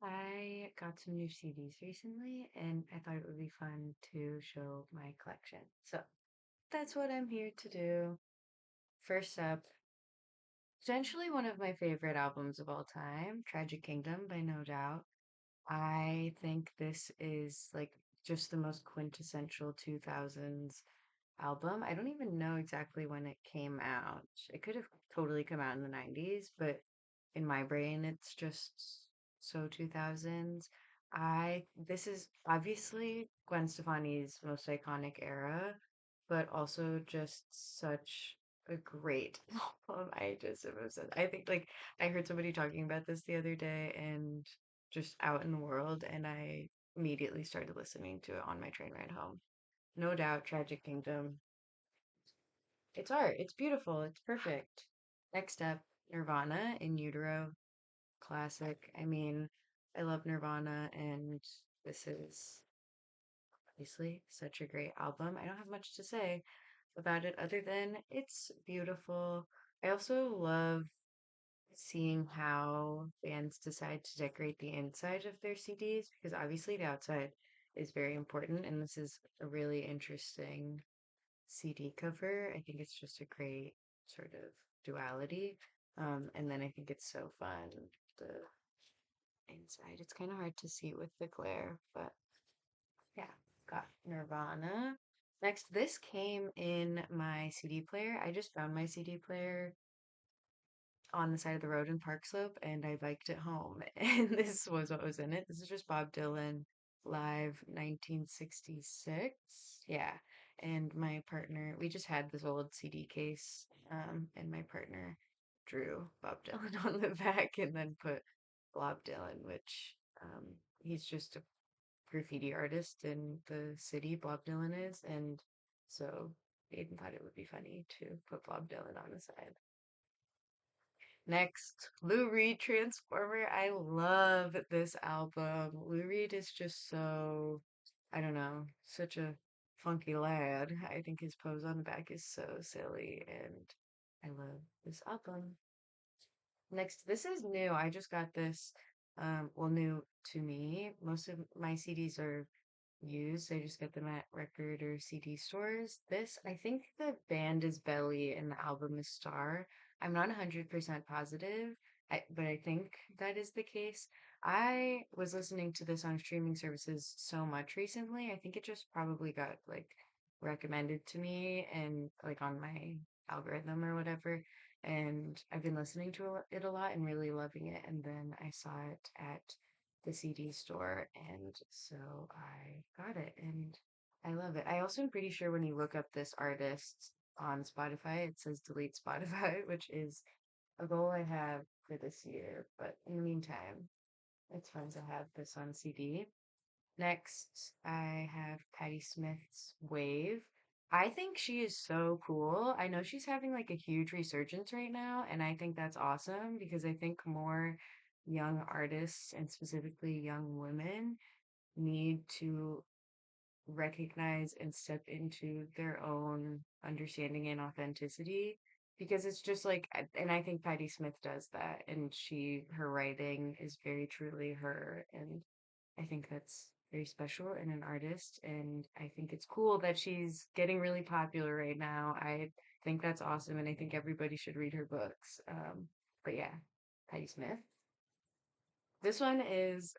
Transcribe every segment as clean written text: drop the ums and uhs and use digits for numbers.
I got some new CDs recently and I thought it would be fun to show my collection. So that's what I'm here to do. First up, potentially one of my favorite albums of all time, Tragic Kingdom by No Doubt. I think this is like just the most quintessential 2000s album. I don't even know exactly when it came out. It could have totally come out in the 90s, but in my brain, it's just so 2000s. This is obviously Gwen Stefani's most iconic era, but also just such a great album. I just am obsessed. I think like I heard somebody talking about this the other day and just out in the world, and I immediately started listening to it on my train ride home. No doubt, Tragic Kingdom. It's art. It's beautiful. It's perfect. Next up, Nirvana in Utero. Classic. I mean, I love Nirvana, and this is obviously such a great album. I don't have much to say about it other than it's beautiful. I also love seeing how bands decide to decorate the inside of their CDs because obviously the outside is very important, and this is a really interesting CD cover. I think it's just a great sort of duality. And then I think it's so fun. The inside, it's kind of hard to see with the glare, but yeah, got Nirvana. Next, this came in my CD player. I just found my CD player on the side of the road in Park Slope and I biked it home. And this was what was in it. This is just Bob Dylan live 1966. Yeah. And my partner, we just had this old CD case, and my partner drew Bob Dylan on the back and then put Bob Dylan, which he's just a graffiti artist in the city, Bob Dylan is. And so Aiden thought it would be funny to put Bob Dylan on the side. Next, Lou Reed Transformer. I love this album. Lou Reed is just so, I don't know, such a funky lad. I think his pose on the back is so silly, and I love this album. Next, this is new. I just got this, well, new to me. Most of my CDs are used. I just get them at record or CD stores. This, I think the band is Belly and the album is Star. I'm not 100% positive, but I think that is the case. I was listening to this on streaming services so much recently. I think it just probably got like recommended to me and like on my algorithm or whatever. And I've been listening to it a lot and really loving it. And then I saw it at the CD store, and so I got it, and I love it. I also am pretty sure when you look up this artist on Spotify, it says delete Spotify, which is a goal I have for this year. But in the meantime, it's fun to have this on CD. Next, I have Patti Smith's Wave. I think she is so cool. I know she's having like a huge resurgence right now, and I think that's awesome because I think more young artists and specifically young women need to recognize and step into their own understanding and authenticity because it's just like and I think Patti Smith does that and her writing is very truly her and I think that's very special in an artist and I think it's cool that she's getting really popular right now. I think that's awesome and I think everybody should read her books. But yeah, Patti Smith. This one is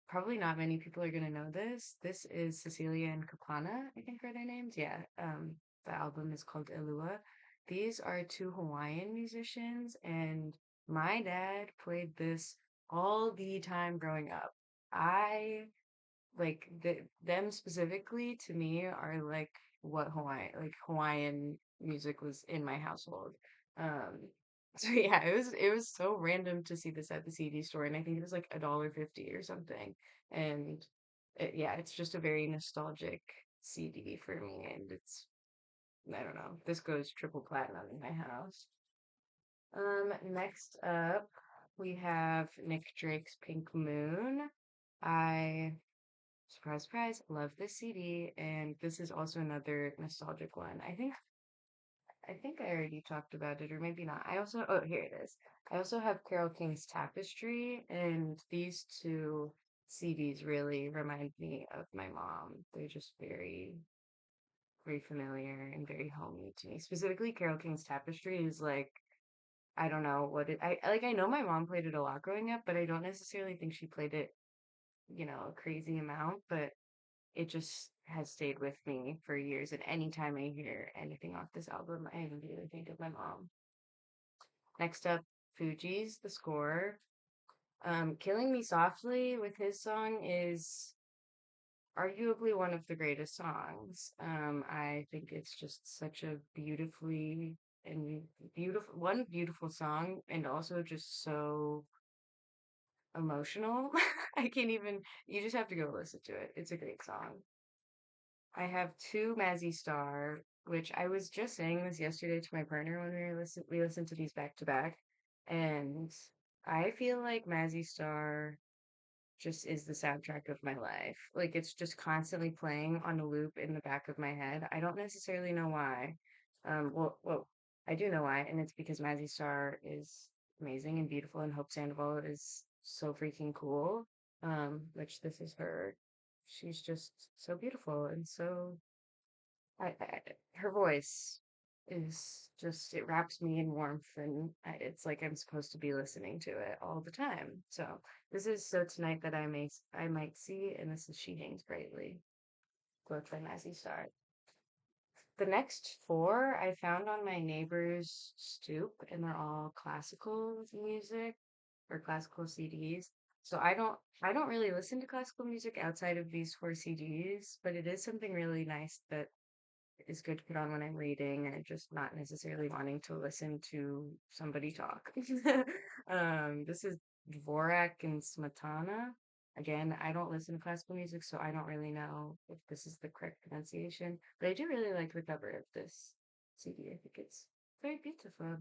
probably not many people are gonna know this. This is Cecilia and Kapana, I think are their names. Yeah. The album is called Elua. These are two Hawaiian musicians, and my dad played this all the time growing up. I like them specifically to me are like what Hawaiian music was in my household. Um, so yeah, it was so random to see this at the CD store, and I think it was like $1.50 or something. And yeah, it's just a very nostalgic CD for me, and I don't know, this goes triple platinum in my house. Next up, we have Nick Drake's Pink Moon. I Surprise, surprise, love this CD, and this is also another nostalgic one. I think I think I already talked about it, or maybe not. I also, oh, here it is. I also have Carol King's Tapestry, and these two CDs really remind me of my mom. They're just very familiar and very homey to me. Specifically, Carol King's Tapestry is like, I don't know what it, I know my mom played it a lot growing up, but I don't necessarily think she played it, a crazy amount, but it just has stayed with me for years. And anytime I hear anything off this album, I immediately think of my mom. Next up, Fuji's The Score. Killing Me Softly with his song is arguably one of the greatest songs. I think it's just such a and one beautiful song, and also just so emotional. I can't even, you just have to go listen to it. It's a great song. I have two Mazzy Star, which I was just saying this yesterday to my partner when we listened to these back to back, and I feel like Mazzy Star just is the soundtrack of my life. Like it's just constantly playing on a loop in the back of my head. I don't necessarily know why. Well, I do know why, and it's because Mazzy Star is amazing and beautiful, and Hope Sandoval is so freaking cool. Which this is her. She's just so beautiful and so her voice is just it wraps me in warmth and it's like I'm supposed to be listening to it all the time. So this is So Tonight That I Might See, and this is She Hangs Brightly, both by Mazzy Star. The next four I found on my neighbor's stoop, and they're all classical music or classical CDs. So I don't really listen to classical music outside of these four CDs, but it is something really nice that is good to put on when I'm reading and just not necessarily wanting to listen to somebody talk. This is Dvorak and Smetana. Again, I don't listen to classical music, so I don't really know if this is the correct pronunciation, but I do really like the cover of this CD. I think it's very beautiful.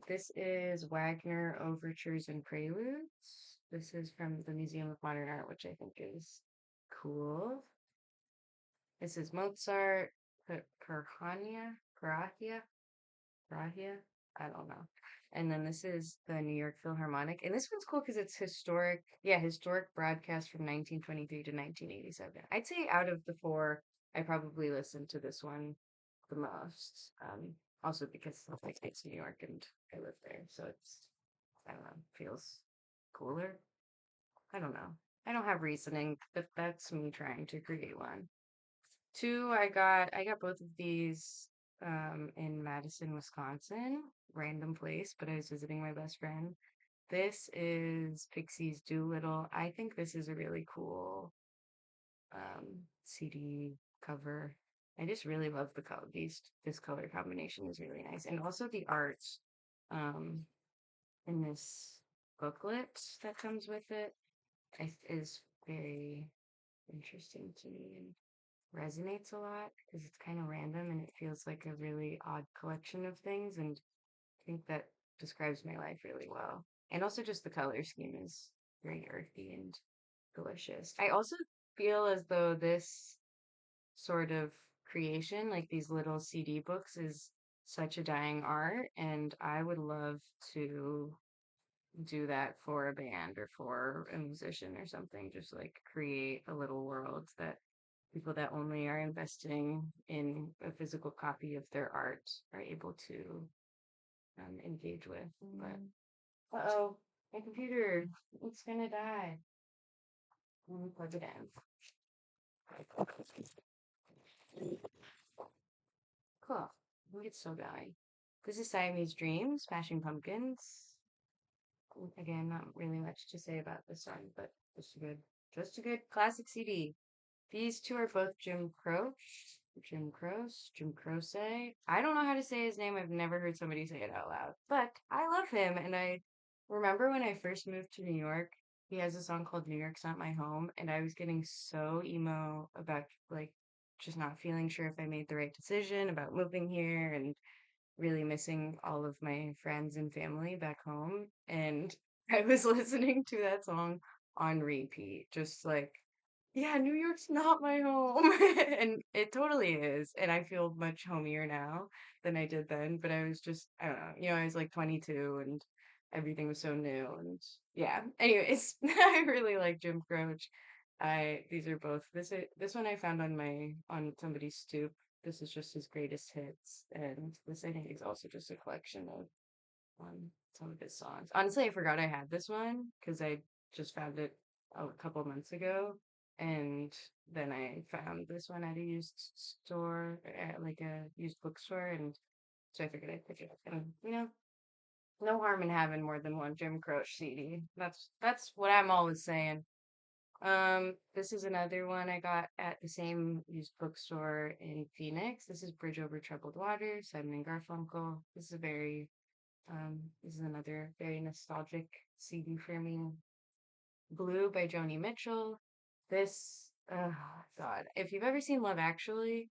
This is Wagner Overtures and Preludes. This is from the Museum of Modern Art, which I think is cool. This is Mozart, Parahia, Parahia. I don't know. And then this is the New York Philharmonic. And this one's cool because it's historic. Yeah, historic broadcast from 1923 to 1987. I'd say out of the four, I probably listened to this one the most. Also because like it's New York and I live there. So I don't know, feels cooler. I don't know. I don't have reasoning, but that's me trying to create one. Two, I got both of these in Madison, Wisconsin, random place, but I was visiting my best friend. This is Pixies Doolittle. I think this is a really cool CD cover. I just really love the color. This color combination is really nice, and also the art um, in this booklet that comes with it is very interesting to me and resonates a lot because it's kind of random and it feels like a really odd collection of things. And I think that describes my life really well. And also, just the color scheme is very earthy and delicious. I also feel as though this sort of creation, like these little CD books, is such a dying art. And I would love to do that for a band or for a musician or something. Just like create a little world that people that only are investing in a physical copy of their art are able to engage with. But uh-oh, my computer, it's gonna die. Let me plug it in. Cool. I think it's still going. This is Siamese Dream, Smashing Pumpkins. Again, not really much to say about this song, but just a good classic CD. These two are both Jim Croce. I don't know how to say his name. I've never heard somebody say it out loud, but I love him. And I remember when I first moved to New York, he has a song called New York's Not My Home, and I was getting so emo about like just not feeling sure if I made the right decision about moving here and really missing all of my friends and family back home. And I was listening to that song on repeat, just like Yeah, New York's not my home. And it totally is. And I feel much homier now than I did then. But I was just, I don't know, I was like 22 and everything was so new. And yeah, anyways, I really like Jim Croce. These are both, this one I found on somebody's stoop. This is just his greatest hits. And this I think is also just a collection of some of his songs. Honestly, I forgot I had this one because I just found it a couple months ago, and then I found this one at a used store, at like a used bookstore, and so I figured I'd pick it up. And no harm in having more than one Jim Croce CD. That's what I'm always saying. This is another one I got at the same used bookstore in Phoenix. This is Bridge Over Troubled Water, Simon and Garfunkel. This is another very nostalgic CD for me. Blue by Joni Mitchell. God, if you've ever seen Love Actually,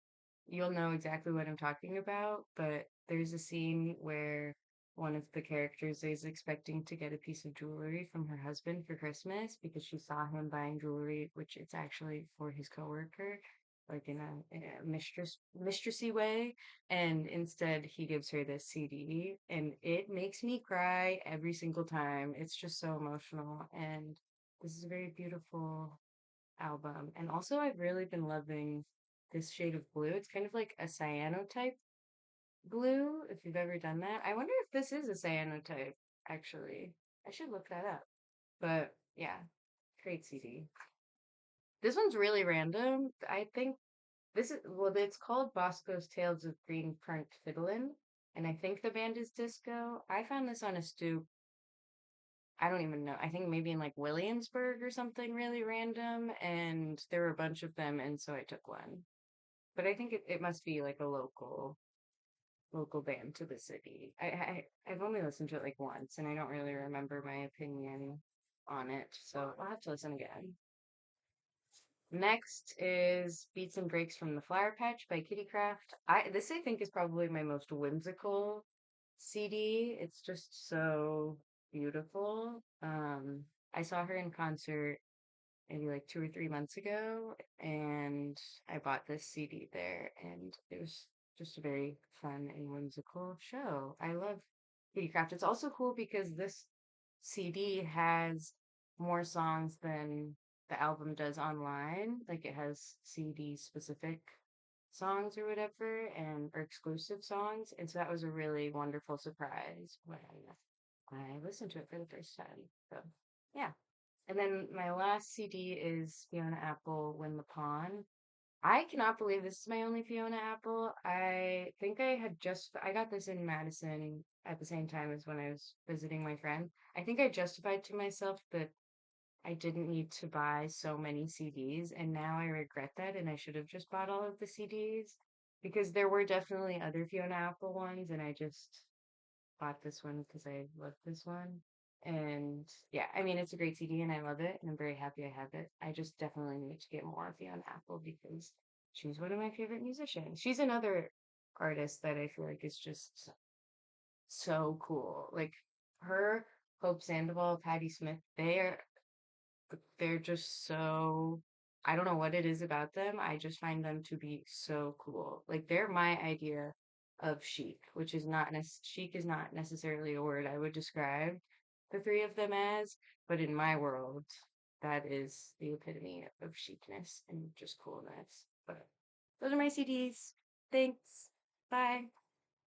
you'll know exactly what I'm talking about. But there's a scene where one of the characters is expecting to get a piece of jewelry from her husband for Christmas because she saw him buying jewelry, which it's actually for his coworker, like in a mistressy way. And instead, he gives her this CD, and it makes me cry every single time. It's just so emotional, and this is a very beautiful album. And also, I've really been loving this shade of blue. It's kind of like a cyanotype blue, if you've ever done that. I wonder if this is a cyanotype, actually. I should look that up. But yeah, great CD. This one's really random. I think it's called Bosco's Tales of Green Currant Fiddlin', and I think the band is Disco. I found this on a stoop. I don't even know. I think maybe in like Williamsburg or something really random, and there were a bunch of them, and so I took one. But I think it must be like a local band to the city. I've only listened to it like once, and I don't really remember my opinion on it, so I'll have to listen again. Next is Beats and Breaks from the Flower Patch by Kitty Craft. I think is probably my most whimsical CD. It's just so beautiful. I saw her in concert maybe like 2 or 3 months ago, and I bought this CD there, and it was just a very fun and whimsical show. I love Kitty Craft. It's also cool because this CD has more songs than the album does online. Like it has CD specific songs or whatever, and or exclusive songs, and so that was a really wonderful surprise when I listened to it for the first time. So yeah. And then my last CD is Fiona Apple, Win the Pawn. I cannot believe this is my only Fiona Apple. I think I got this in Madison at the same time as when I was visiting my friend. I think I justified to myself that I didn't need to buy so many CDs, and now I regret that, and I should have just bought all of the CDs because there were definitely other Fiona Apple ones, and I just bought this one because I love this one. And yeah, I mean, it's a great CD and I love it and I'm very happy I have it. I just definitely need to get more of Fiona Apple because she's one of my favorite musicians. She's another artist that I feel like is just so cool. Like her, Hope Sandoval, Patti Smith, they're just so I don't know what it is about them. I just find them to be so cool. Like they're my idea of chic, which is not chic is not necessarily a word I would describe the three of them as, but in my world, that is the epitome of chicness and just coolness. But those are my CDs. Thanks. Bye.